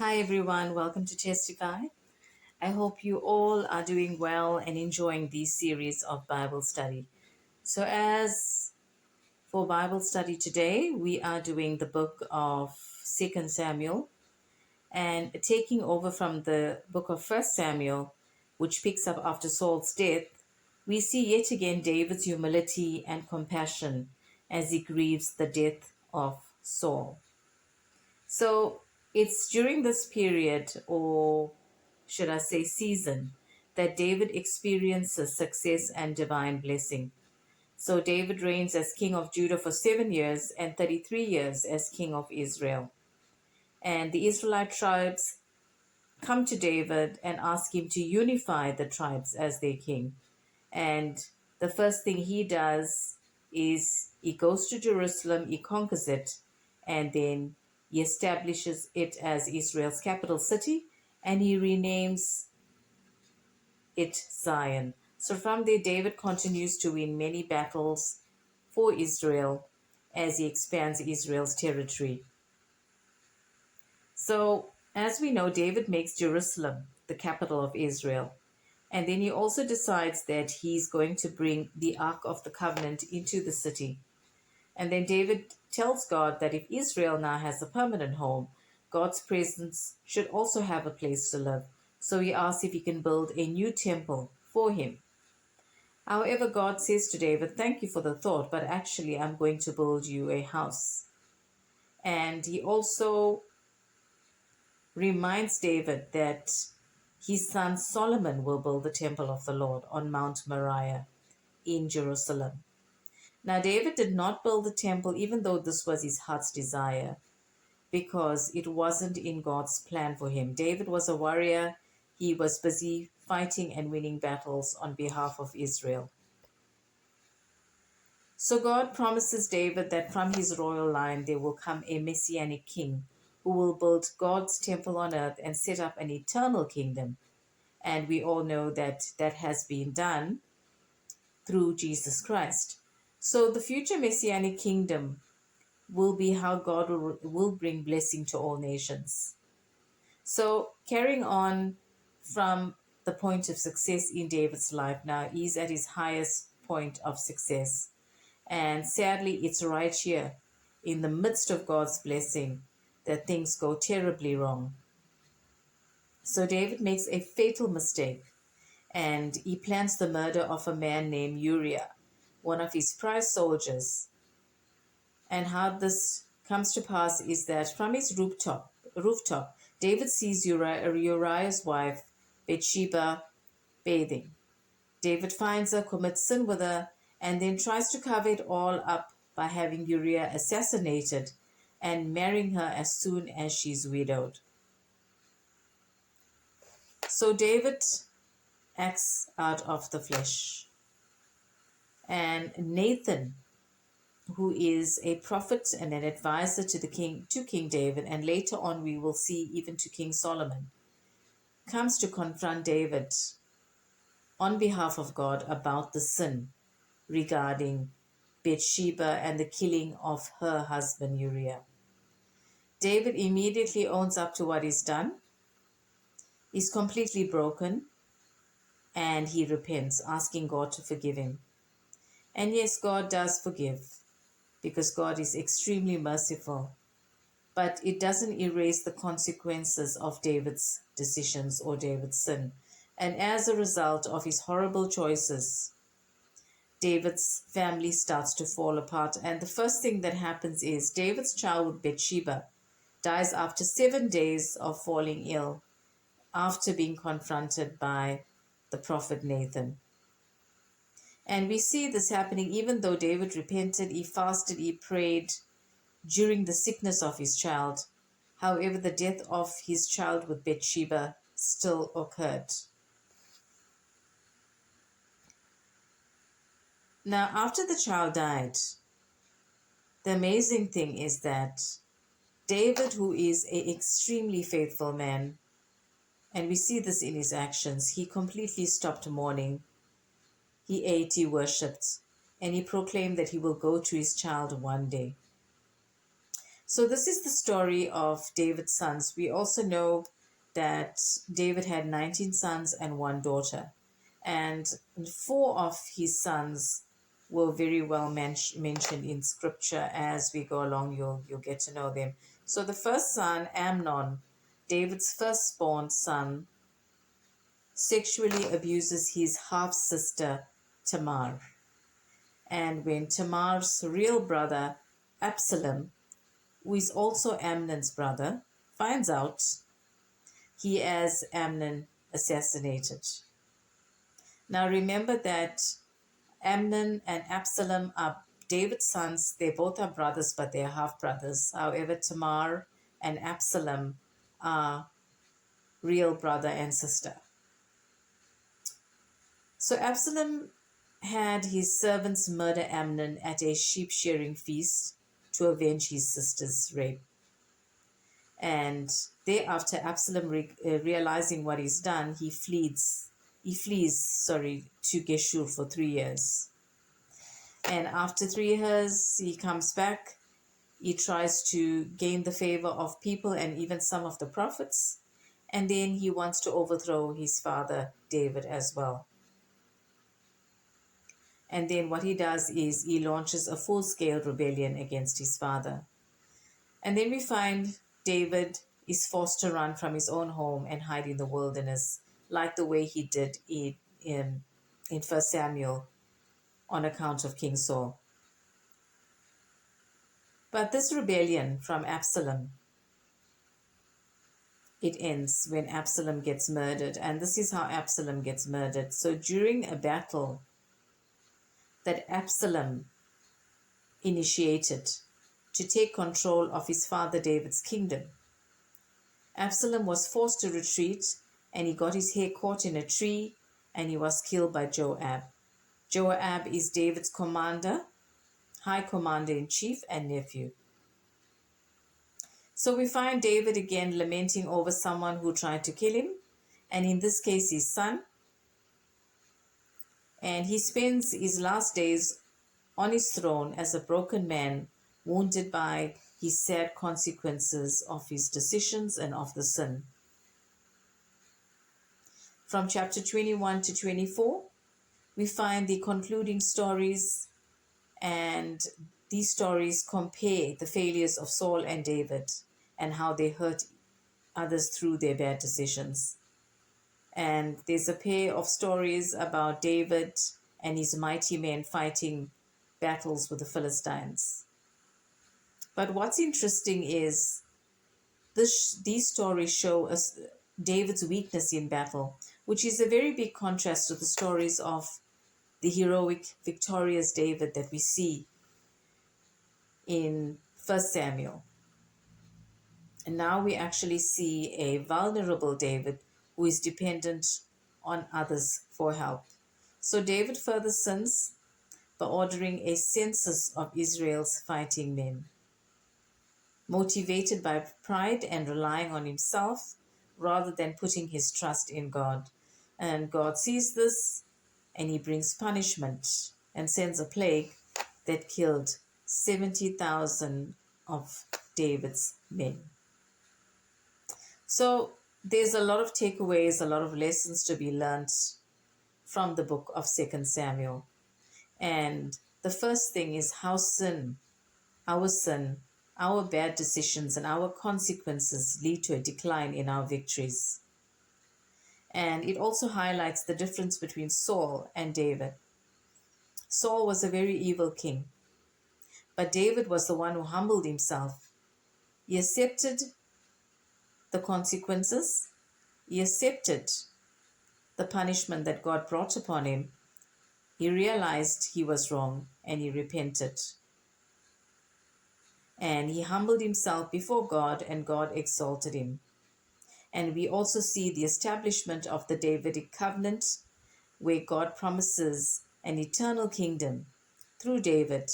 Hi everyone, welcome to Testify. I hope you all are doing well and enjoying this series of Bible study. So, as for Bible study today, we are doing the book of 2nd Samuel and taking over from the book of 1st Samuel, which picks up after Saul's death. We see yet again David's humility and compassion as he grieves the death of Saul. So it's during this period, or should I say season, that David experiences success and divine blessing. So David reigns as king of Judah for 7 years and 33 years as king of Israel. And the Israelite tribes come to David and ask him to unify the tribes as their king. And the first thing he does is he goes to Jerusalem, he conquers it, and then he establishes it as Israel's capital city, and he renames it Zion. So from there, David continues to win many battles for Israel as he expands Israel's territory. So, as we know, David makes Jerusalem the capital of Israel. And then he also decides that he's going to bring the Ark of the Covenant into the city. And then David tells God that if Israel now has a permanent home, God's presence should also have a place to live. So he asks if he can build a new temple for him. However, God says to David, "Thank you for the thought, but actually, I'm going to build you a house." And he also reminds David that his son Solomon will build the temple of the Lord on Mount Moriah in Jerusalem. Now, David did not build the temple, even though this was his heart's desire, because it wasn't in God's plan for him. David was a warrior, he was busy fighting and winning battles on behalf of Israel. So, God promises David that from his royal line there will come a messianic king who will build God's temple on earth and set up an eternal kingdom. And we all know that that has been done through Jesus Christ. So the future messianic kingdom will be how God will bring blessing to all nations. So carrying on from the point of success in David's life now, he's at his highest point of success. And sadly, it's right here in the midst of God's blessing that things go terribly wrong. So David makes a fatal mistake and he plans the murder of a man named Uriah, one of his prize soldiers. And how this comes to pass is that from his rooftop, David sees Uriah's wife, Bathsheba, bathing. David finds her, commits sin with her, and then tries to cover it all up by having Uriah assassinated and marrying her as soon as she's widowed. So David acts out of the flesh. And Nathan, who is a prophet and an advisor to King David, and later on we will see even to King Solomon, comes to confront David on behalf of God about the sin regarding Bathsheba and the killing of her husband Uriah. David immediately owns up to what he's done. He's completely broken and he repents, asking God to forgive him. And yes, God does forgive because God is extremely merciful. But it doesn't erase the consequences of David's decisions or David's sin. And as a result of his horrible choices, David's family starts to fall apart. And the first thing that happens is David's child Bathsheba dies after 7 days of falling ill after being confronted by the prophet Nathan. And we see this happening even though David repented, he fasted, he prayed during the sickness of his child. However, the death of his child with Bathsheba still occurred. Now, after the child died, the amazing thing is that David, who is an extremely faithful man, and we see this in his actions, he completely stopped mourning. He ate, he worshipped, and he proclaimed that he will go to his child one day. So this is the story of David's sons. We also know that David had 19 sons and one daughter. And four of his sons were very well mentioned in scripture. As we go along, you'll get to know them. So the first son, Amnon, David's firstborn son, sexually abuses his half sister Tamar. And when Tamar's real brother, Absalom, who is also Amnon's brother, finds out, he has Amnon assassinated. Now remember that Amnon and Absalom are David's sons. They both are brothers, but they are half brothers. However, Tamar and Absalom are real brother and sister. So Absalom had his servants murder Amnon at a sheep shearing feast to avenge his sister's rape. And thereafter, Absalom, realizing what he's done, he flees to Geshur for 3 years. And after 3 years, he comes back. He tries to gain the favor of people and even some of the prophets. And then he wants to overthrow his father, David, as well. And then what he does is he launches a full-scale rebellion against his father. And then we find David is forced to run from his own home and hide in the wilderness, like the way he did in 1 Samuel on account of King Saul. But this rebellion from Absalom, it ends when Absalom gets murdered. And this is how Absalom gets murdered. So during a battle that Absalom initiated to take control of his father David's kingdom, Absalom was forced to retreat, and he got his hair caught in a tree, and he was killed by Joab. Joab is David's commander, high commander-in-chief, and nephew. So we find David again lamenting over someone who tried to kill him, and in this case his son. And he spends his last days on his throne as a broken man, wounded by his sad consequences of his decisions and of the sin. From chapter 21 to 24, we find the concluding stories, and these stories compare the failures of Saul and David and how they hurt others through their bad decisions. And there's a pair of stories about David and his mighty men fighting battles with the Philistines. But what's interesting is these stories show us David's weakness in battle, which is a very big contrast to the stories of the heroic, victorious David that we see in 1 Samuel. And now we actually see a vulnerable David who is dependent on others for help. So David further sins by ordering a census of Israel's fighting men. Motivated by pride and relying on himself rather than putting his trust in God. And God sees this, and he brings punishment and sends a plague that killed 70,000 of David's men. So there's a lot of takeaways, a lot of lessons to be learned from the book of 2 Samuel. And the first thing is how sin, our bad decisions, and our consequences lead to a decline in our victories. And it also highlights the difference between Saul and David. Saul was a very evil king, but David was the one who humbled himself. He accepted the consequences. He accepted the punishment that God brought upon him. He realized he was wrong and he repented. And he humbled himself before God, and God exalted him. And we also see the establishment of the Davidic covenant, where God promises an eternal kingdom through David.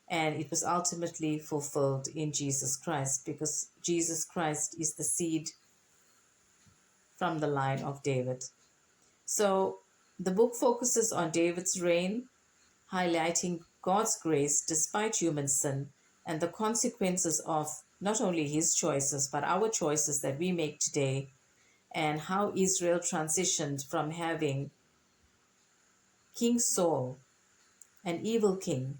And it was ultimately fulfilled in Jesus Christ, because Jesus Christ is the seed from the line of David. So the book focuses on David's reign, highlighting God's grace despite human sin and the consequences of not only his choices, but our choices that we make today, and how Israel transitioned from having King Saul, an evil king,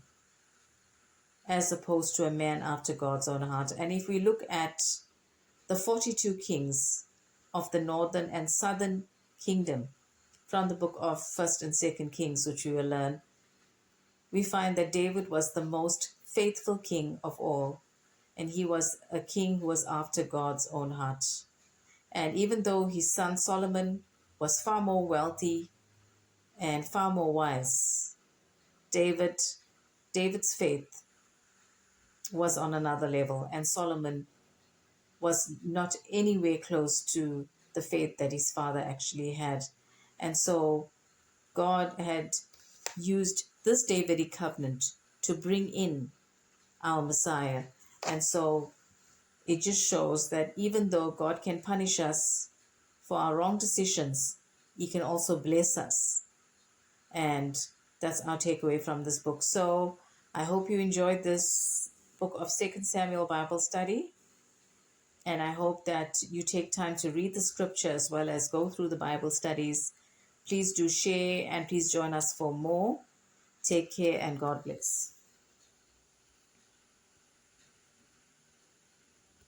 as opposed to a man after God's own heart. And if we look at the 42 kings of the northern and southern kingdom from the book of 1st and 2nd Kings, which we will learn, we find that David was the most faithful king of all, and he was a king who was after God's own heart. And even though his son Solomon was far more wealthy and far more wise, David's faith was on another level, and Solomon was not anywhere close to the faith that his father actually had. And so God had used this Davidic covenant to bring in our Messiah. And so it just shows that even though God can punish us for our wrong decisions, he can also bless us. And that's our takeaway from this book. So I hope you enjoyed this book of 2 Samuel Bible study. And I hope that you take time to read the scripture as well as go through the Bible studies. Please do share and please join us for more. Take care and God bless.